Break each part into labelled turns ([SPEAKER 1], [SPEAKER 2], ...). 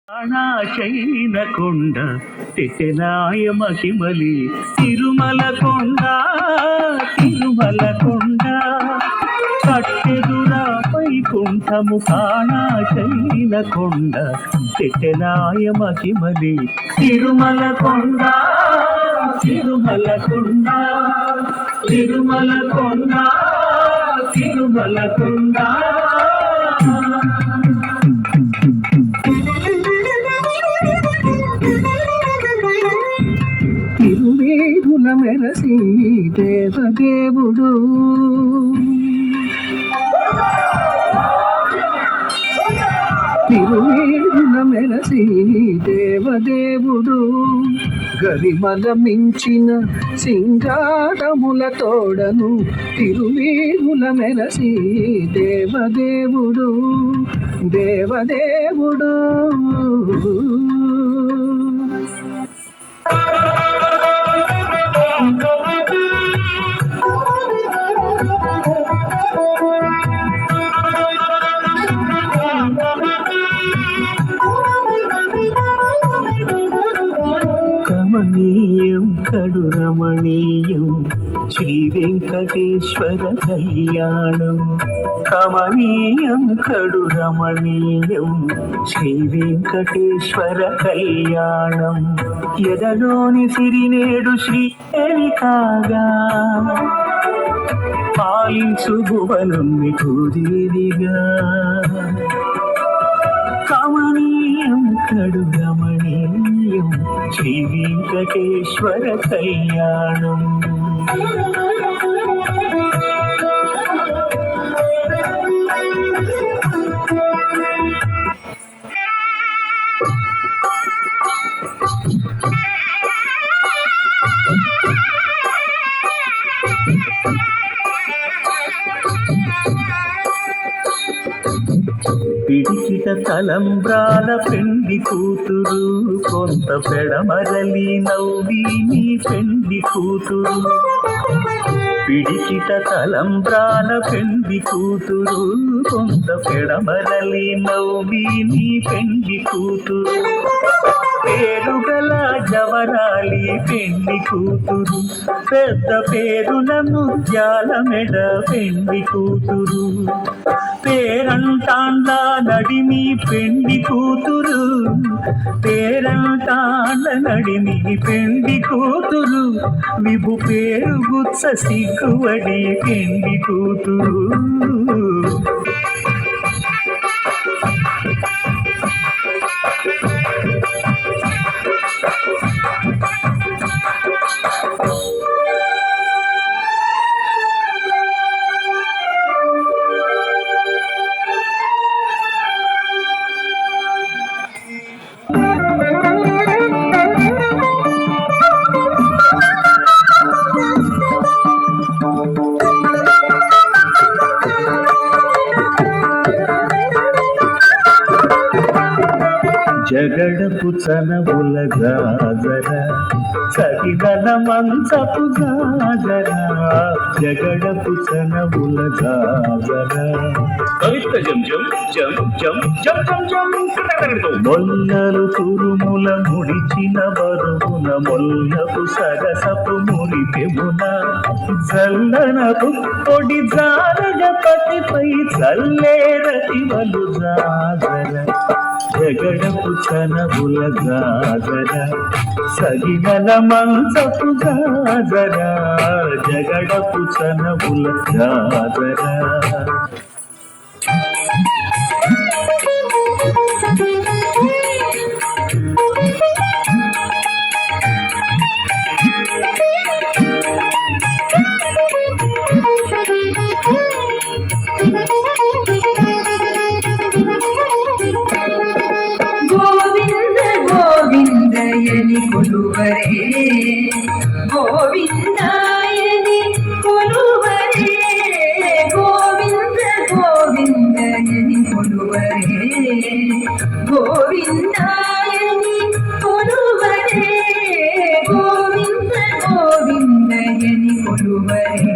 [SPEAKER 1] అణాశైన కొండ తెటెనాయ మహిమలి తిరుమల కొండ తిరుమల కొండ కట్టెదురా వైకుంఠము కాణాశైన కొండ తెటెనాయ మహిమలి తిరుమల కొండ తిరుమల కొండ తిరుమల కొండ తిరుమల కొండ తిరువేదుల మెరసి దేవదేవుడు తిరువేదుల మెరసి దేవదేవుడు గరిమల మించిన సింగారముల తోడను తిరువేదుల మెరసి దేవదేవుడు దేవదేవుడు కమనీయం కడురమణీయం శ్రీ వెంకటేశ్వర కళ్యాణం కమనీయం కడురమణీయం శ్రీ వెంకటేశ్వర కళ్యాణం ఎదలోని సిరినేడు శ్రీహరి కాగా పాలించు భువనం మిఠూదేవిగా కమనీయం కడురమణీయం శ్రీ వెంకటేశ్వర కళ్యాణం పిడికిట తలంబ్రాల పెండి కూతురు కొంత పెడమరలి నవ్వి నీ పెండి కూతురు పిడికిట తలంబ్రాల పెండి కూతురు కొంత పెడమరలి నవ్వి నీ పెండి కూతురు పేరుగల జవరాలి పెండి కూతురు పెద్ద పేరుల ముత్యాల మెడ పెండి కూతురు పేరంటాండ నడిమి పెండి కూతురు పేరంటాండ నడిమి పెండి కూతురు విభు పేరు గుత్స సిగ్గువడి పెండి కూతురు జగడపు చనవుల గాజర సగిదన మంచపు గాజర జగడపు చనవుల గాజర మొల్లలు తురుముల ముడిచిన బరువున మొల్లపు సరసపు మురిపెమున జల్లనపు పొడి జారగపతిపై చల్లేరతివలు జాజర జగడపు చనవుల గాజర సగినల మంచపు గాజర జగడపు చనవుల గాజర
[SPEAKER 2] గోవిందాయని కొలువరే గోవింద గోవిందాయని కొలువరే గోవిందాయని కొలువరే గోవింద గోవిందాయని కొలువరే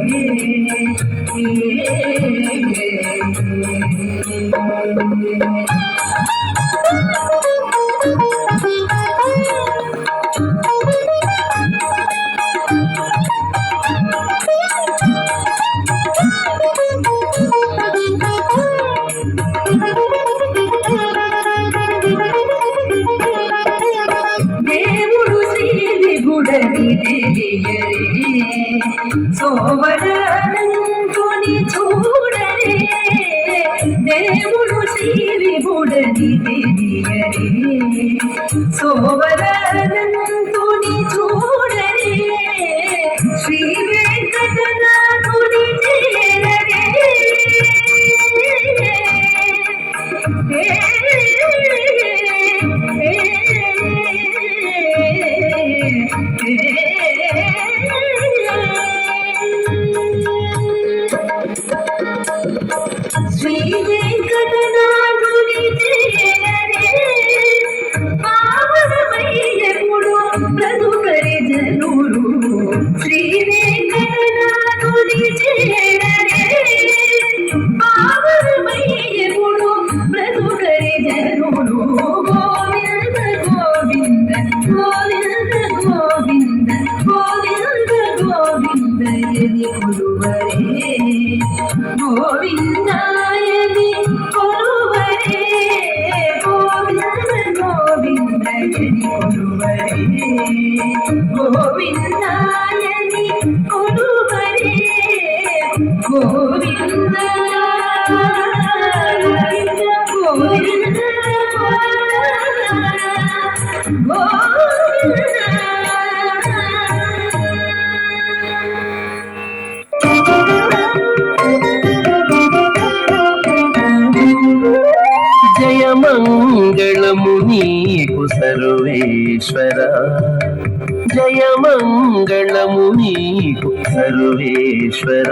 [SPEAKER 2] సోమరంతుని చూడరే దేవుడు శ్రీ విభుడని తెలియరే సోమరంతుని చూడరే శ్రీ వెంకటనాథుని చేరరే శ్రీ వెంకటనాథుని చేరరే పావనమయ్యకుడు బ్రతుకరి జనుడు శ్రీ వెంకటనాథుని చేరరే పావనమయ్యకుడు బ్రతుకరి జనుడు గోవింద గోవింద గోవింద గోవింద గోవింద గోవింద ఎది కొలువరే గోవిందాయని కొలువరే గోవింద గోవిందయని కొలువరే గోవిందాయని కొలువరే గోవింద గోవింద
[SPEAKER 3] జయమంగళము నీకు సర్వేశ్వర జయమంగళము నీకు సర్వేశ్వర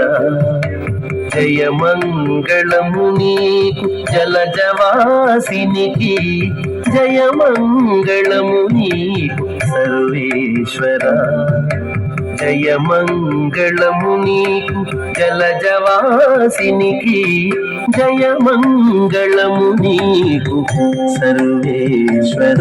[SPEAKER 3] జయమంగళము నీకు జలజవాసినికి జయమంగళము నీకు సర్వేశ్వర జయమంగళము నీకు జలజవాసినికి జయమంగళము నీకు సర్వేశ్వర